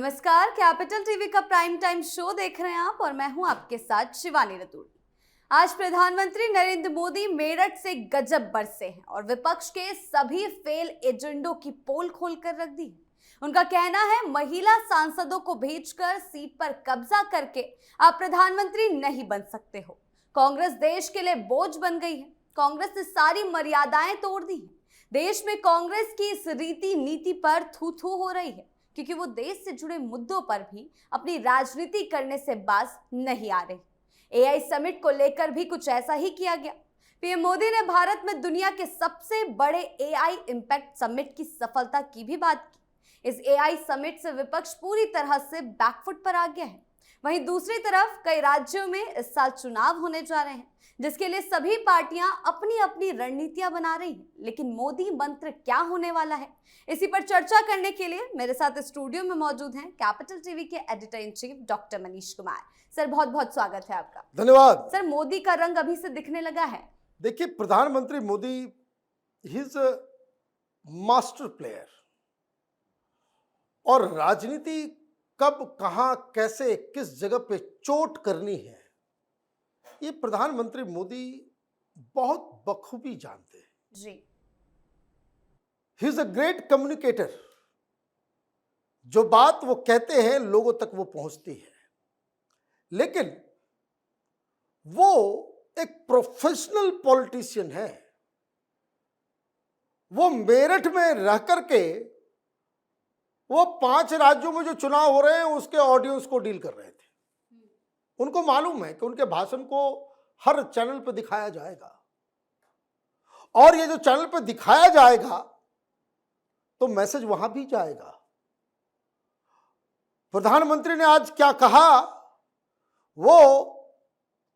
नमस्कार, capital TV का prime time show देख रहे हैं आप और मैं हूं आपके साथ शिवानी रतूड़ी। आज प्रधानमंत्री नरेंद्र मोदी मेरठ से गजब बरसे हैं और विपक्ष के सभी फेल एजेंडों की पोल खोलकर रख दी। उनका कहना है महिला सांसदों को भेजकर सीट पर कब्जा करके आप प्रधानमंत्री नहीं बन सकते हो। कांग्रेस देश के लिए बोझ बन गई है। कांग्रेस ने सारी मर्यादाएं तोड़ दी है। देश में कांग्रेस की इस रीति नीति पर थू थू हो रही है क्योंकि वो देश से जुड़े मुद्दों पर भी अपनी राजनीति करने से बाज नहीं आ रही। एआई समिट को लेकर भी कुछ ऐसा ही किया गया। पीएम मोदी ने भारत में दुनिया के सबसे बड़े एआई इंपैक्ट समिट की सफलता की भी बात की। इस एआई समिट से विपक्ष पूरी तरह से बैकफुट पर आ गया है। वहीं दूसरी तरफ कई राज्यों में इस साल चुनाव होने जा रहे हैं जिसके लिए सभी पार्टियां अपनी अपनी रणनीतियां बना रही हैं। लेकिन मोदी मंत्र क्या होने वाला है, इसी पर चर्चा करने के लिए मेरे साथ स्टूडियो में मौजूद हैं कैपिटल टीवी के editor in chief doctor Manish Kumar. Sir, बहुत बहुत स्वागत है आपका। धन्यवाद। सर, मोदी का रंग अभी से दिखने लगा है। देखिए, प्रधानमंत्री मोदी ही इज अ मास्टर प्लेयर और राजनीति कब कहां कैसे किस जगह पे चोट करनी है ये प्रधानमंत्री मोदी बहुत बखूबी जानते हैं जी। He is a great communicator. जो बात वो कहते हैं लोगों तक वो पहुंचती है, लेकिन वो एक प्रोफेशनल पॉलिटिशियन है। वो मेरठ में रह करके वो 5 राज्यों में जो चुनाव हो रहे हैं उसके ऑडियंस को डील कर रहे थे। उनको मालूम है कि उनके भाषण को हर चैनल पर दिखाया जाएगा और ये जो चैनल पर दिखाया जाएगा तो मैसेज वहां भी जाएगा। प्रधानमंत्री ने आज क्या कहा वो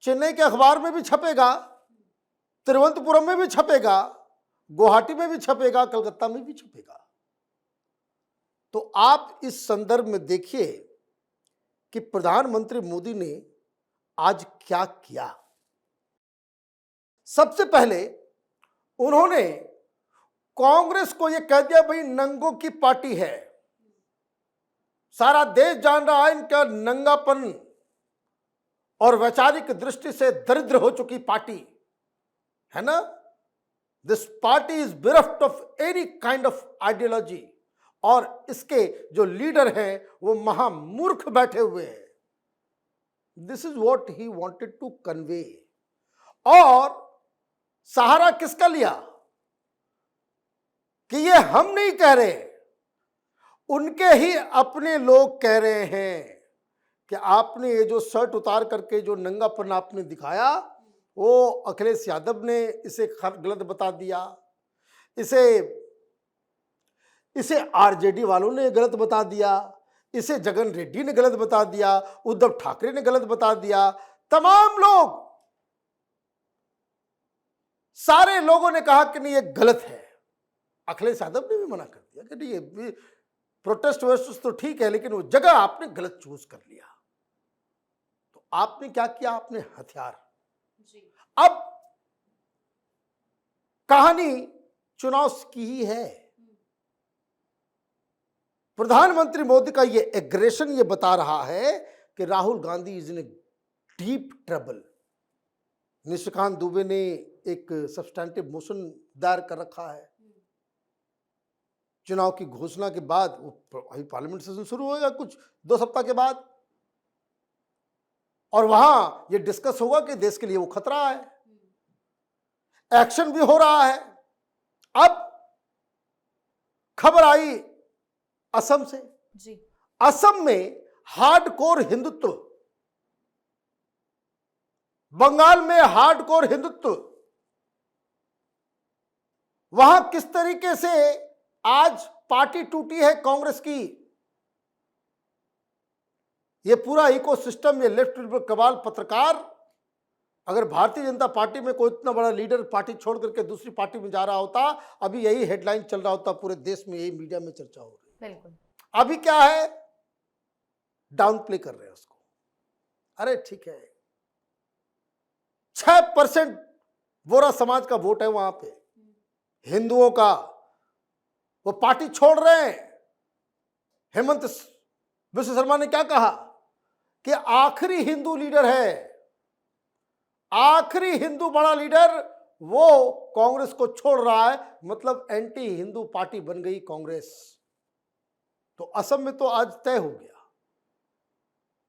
चेन्नई के अखबार में भी छपेगा, तिरुवनंतपुरम में भी छपेगा, गुवाहाटी में भी छपेगा, कलकत्ता में भी छपेगा। तो आप इस संदर्भ में देखिए कि प्रधानमंत्री मोदी ने आज क्या किया। सबसे पहले उन्होंने कांग्रेस को यह कह दिया भाई नंगों की पार्टी है। सारा देश जान रहा है इनका नंगापन और वैचारिक दृष्टि से दरिद्र हो चुकी पार्टी है ना। This party is bereft of any kind of ideology और इसके जो लीडर हैं वो महामूर्ख बैठे हुए हैं। This is what he wanted to convey. और सहारा किसका लिया कि ये हम नहीं कह रहे, उनके ही अपने लोग कह रहे हैं कि आपने ये जो शर्ट उतार करके जो नंगापन आपने दिखाया वो अखिलेश यादव ने इसे गलत बता दिया, इसे आरजेडी वालों ने गलत बता दिया, इसे जगन रेड्डी ने गलत बता दिया, उद्धव ठाकरे ने गलत बता दिया। तमाम लोग, सारे लोगों ने कहा कि नहीं ये गलत है। अखिलेश यादव ने भी मना कर दिया कि नहीं ये प्रोटेस्ट वर्सेस तो ठीक है लेकिन वो जगह आपने गलत चूज कर लिया। तो आपने क्या किया, आपने हथियार जी। अब कहानी चुनाव की ही है। प्रधानमंत्री मोदी का ये एग्रेशन ये बता रहा है कि Rahul Gandhi is in deep trouble. Nishikant Dubey ने एक सब्सटैंटिव मोशन दायर कर रखा है। चुनाव की घोषणा के बाद अभी पार्लियामेंट सेशन शुरू होगा कुछ 2 सप्ताह के बाद और वहां ये डिस्कस होगा कि देश के लिए वो खतरा है। एक्शन भी हो रहा है। अब खबर आई असम से जी। असम में हार्डकोर हिंदुत्व, बंगाल में हार्डकोर हिंदुत्व, वहां किस तरीके से आज पार्टी टूटी है कांग्रेस की। ये पूरा इकोसिस्टम, ये लेफ्ट कबाल पत्रकार, अगर भारतीय जनता पार्टी में कोई इतना बड़ा लीडर पार्टी छोड़ करके दूसरी पार्टी में जा रहा होता, अभी यही हेडलाइन चल रहा होता, पूरे देश में यही मीडिया में चर्चा हो रही। बिल्कुल। अभी क्या है, डाउन प्ले कर रहे हैं उसको। अरे ठीक है, 6% वोरा समाज का वोट है वहां पे, हिंदुओं का। वो पार्टी छोड़ रहे हैं। हेमंत विश्व शर्मा ने क्या कहा कि आखिरी हिंदू लीडर है, आखिरी हिंदू बड़ा लीडर वो कांग्रेस को छोड़ रहा है, मतलब एंटी हिंदू पार्टी बन गई कांग्रेस। तो असम में तो आज तय हो गया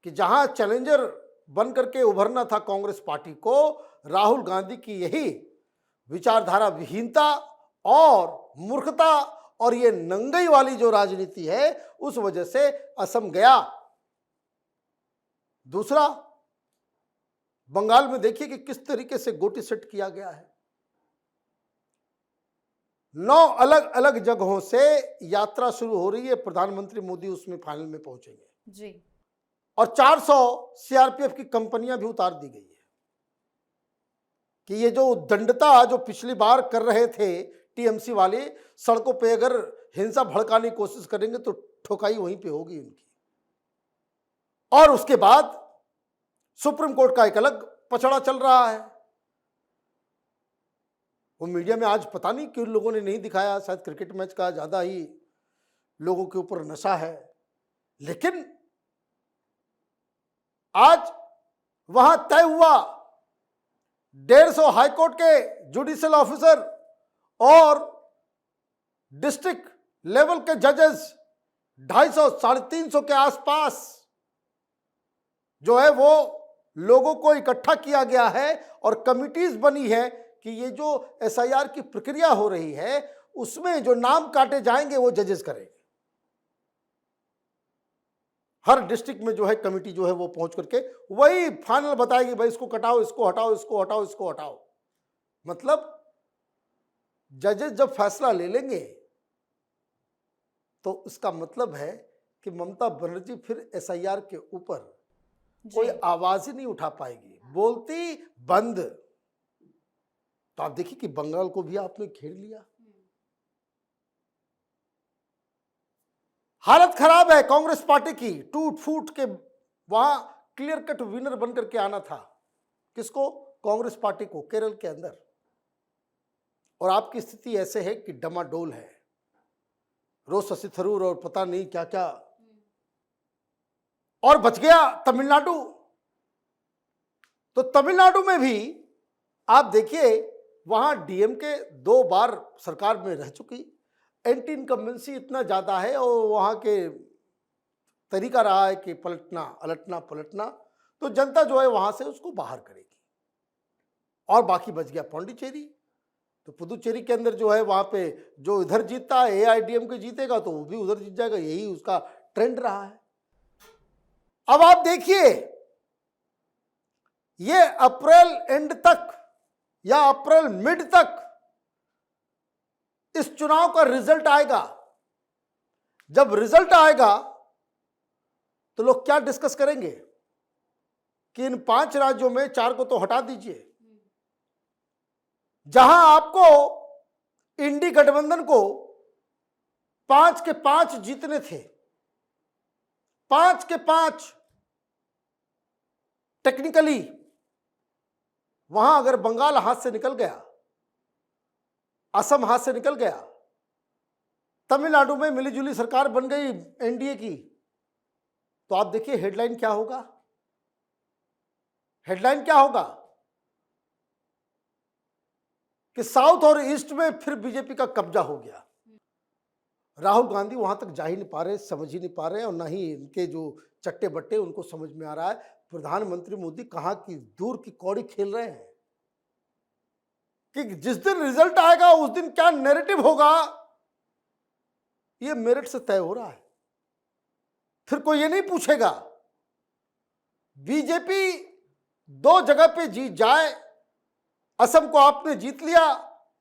कि जहां चैलेंजर बन करके उभरना था कांग्रेस पार्टी को, राहुल गांधी की यही विचारधारा विहीनता और मूर्खता और ये नंगई वाली जो राजनीति है, उस वजह से असम गया। दूसरा, बंगाल में देखिए कि किस तरीके से गोटी सेट किया गया है। 9 अलग अलग जगहों से यात्रा शुरू हो रही है, प्रधानमंत्री मोदी उसमें फाइनल में पहुंचेंगे जी। और 400 सीआरपीएफ की कंपनियां भी उतार दी गई है कि ये जो दंडता जो पिछली बार कर रहे थे टीएमसी वाले, सड़कों पे अगर हिंसा भड़काने की कोशिश करेंगे तो ठोकाई वहीं पे होगी उनकी। और उसके बाद सुप्रीम कोर्ट का एक अलग पचड़ा चल रहा है। वो मीडिया में आज पता नहीं क्यों लोगों ने नहीं दिखाया, शायद क्रिकेट मैच का ज्यादा ही लोगों के ऊपर नशा है, लेकिन आज वहां तय हुआ 150 हाईकोर्ट के जुडिशियल ऑफिसर और डिस्ट्रिक्ट लेवल के जजेस 250 350 के आसपास जो है वो लोगों को इकट्ठा किया गया है और कमिटीज बनी है कि ये जो एसआईआर की प्रक्रिया हो रही है उसमें जो नाम काटे जाएंगे वो जजेस करेंगे। हर डिस्ट्रिक्ट में जो है कमिटी जो है वो पहुंच करके वही फाइनल बताएगी, भाई इसको कटाओ, इसको हटाओ, इसको हटाओ, इसको हटाओ। मतलब जजेस जब फैसला ले लेंगे तो इसका मतलब है कि ममता बनर्जी फिर एसआईआर के ऊपर कोई आवाज ही नहीं उठा पाएगी, बोलती बंद। तो आप देखिए कि बंगाल को भी आपने घेर लिया। हालत खराब है कांग्रेस पार्टी की, टूट फूट के वहां क्लियर कट विनर बनकर के आना था। किसको? कांग्रेस पार्टी को, केरल के अंदर। और आपकी स्थिति ऐसे है कि डमाडोल है, रोज शशि थरूर और पता नहीं क्या क्या। और बच गया तमिलनाडु। तो तमिलनाडु में भी आप देखिए वहां डीएमके 2 बार सरकार में रह चुकी, एंटी इनकम्बेंसी इतना ज्यादा है और वहां के तरीका रहा है कि पलटना अलटना पलटना, तो जनता जो है वहां से उसको बाहर करेगी। और बाकी बच गया पौंडीचेरी। तो पुदुचेरी के अंदर जो है वहां पे जो इधर जीतता है एआईडीएमके जीतेगा तो वो भी उधर जीत जाएगा, यही उसका ट्रेंड रहा है। अब आप देखिए ये अप्रैल एंड तक या अप्रैल मिड तक इस चुनाव का रिजल्ट आएगा। जब रिजल्ट आएगा तो लोग क्या डिस्कस करेंगे कि इन 5 राज्यों में 4 को तो हटा दीजिए। जहां आपको इंडी गठबंधन को 5 के 5 जीतने थे, 5 के 5 टेक्निकली, वहां अगर बंगाल हाथ से निकल गया, असम हाथ से निकल गया, तमिलनाडु में मिलीजुली सरकार बन गई एनडीए की, तो आप देखिए हेडलाइन क्या होगा। हेडलाइन क्या होगा कि साउथ और ईस्ट में फिर बीजेपी का कब्जा हो गया। राहुल गांधी वहां तक जा ही नहीं पा रहे, समझ ही नहीं पा रहे, और ना ही इनके जो चट्टे बट्टे उनको समझ में आ रहा है प्रधानमंत्री मोदी कहां की दूर की कौड़ी खेल रहे हैं कि जिस दिन रिजल्ट आएगा उस दिन क्या नैरेटिव होगा ये मेरिट से तय हो रहा है। फिर कोई ये नहीं पूछेगा। बीजेपी 2 जगह पे जीत जाए, असम को आपने जीत लिया,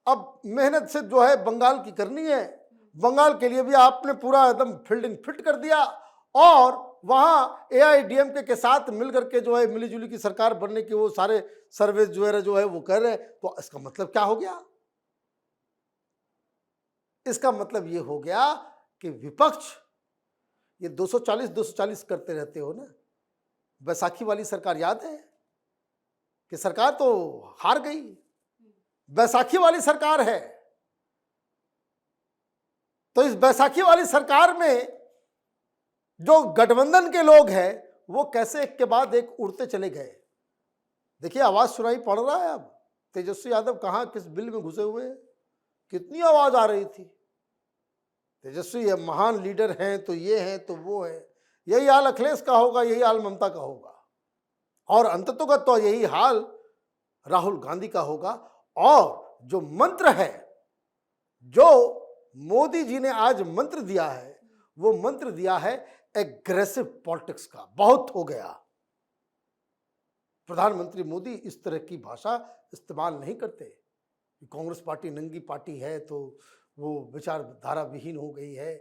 अब मेहनत से जो है बंगाल की करनी है, बंगाल के लिए भी आपने पूरा एकदम फील्डिंग फिट कर दिया, और वहां एआईडीएमके के साथ मिलकर के जो है मिलीजुली की सरकार बनने की वो सारे सर्वे जो है वो कर रहे हैं। तो इसका मतलब क्या हो गया? इसका मतलब ये हो गया कि विपक्ष ये 240 करते रहते हो ना। बैसाखी वाली सरकार याद है कि सरकार तो हार गई, बैसाखी वाली सरकार है। तो इस बैसाखी वाली सरकार में जो गठबंधन के लोग हैं वो कैसे एक के बाद एक उड़ते चले गए। देखिए आवाज सुनाई पड़ रहा है। अब तेजस्वी यादव कहाँ किस बिल में घुसे हुए हैं, कितनी आवाज आ रही थी। तेजस्वी महान लीडर हैं तो ये हैं तो वो है। यही हाल अखिलेश का होगा, यही हाल ममता का होगा और अंततः तो यही हाल राहुल गांधी का होगा। और जो मंत्र है, जो मोदी जी ने आज मंत्र दिया है, वो मंत्र दिया है एग्रेसिव पॉलिटिक्स का। बहुत हो गया। प्रधानमंत्री मोदी इस तरह की भाषा इस्तेमाल नहीं करते। कांग्रेस पार्टी नंगी पार्टी है तो वो विचारधारा विहीन हो गई है,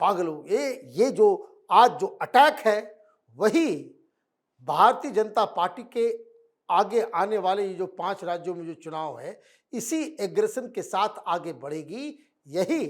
पागल हो। ये जो आज जो अटैक है वही भारतीय जनता पार्टी के आगे आने वाले ये जो 5 राज्यों में जो चुनाव है, इसी एग्रेशन के साथ आगे बढ़ेगी। यही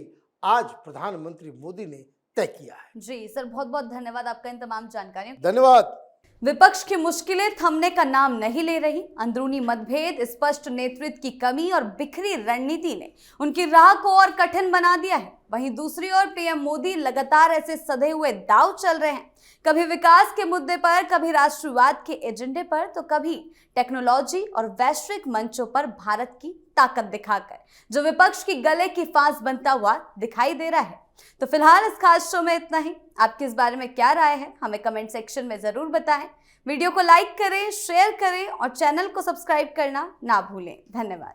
आज प्रधानमंत्री मोदी ने तय किया है। जी सर, बहुत बहुत धन्यवाद आपका इन तमाम जानकारियों। धन्यवाद। विपक्ष की मुश्किलें थमने का नाम नहीं ले रही। अंदरूनी मतभेद, स्पष्ट नेतृत्व की कमी और बिखरी रणनीति ने उनकी राह को और कठिन बना दिया है। वहीं दूसरी ओर पीएम मोदी लगातार ऐसे सधे हुए दांव चल रहे हैं, कभी विकास के मुद्दे पर, कभी राष्ट्रवाद के एजेंडे पर, तो कभी टेक्नोलॉजी और वैश्विक मंचों पर भारत की ताकत दिखाकर, जो विपक्ष की गले की फांस बनता हुआ दिखाई दे रहा है। तो फिलहाल इस खास शो में इतना ही। आपकी इस बारे में क्या राय है, हमें कमेंट सेक्शन में जरूर बताएं। वीडियो को लाइक करें, शेयर करें और चैनल को सब्सक्राइब करना ना भूलें। धन्यवाद।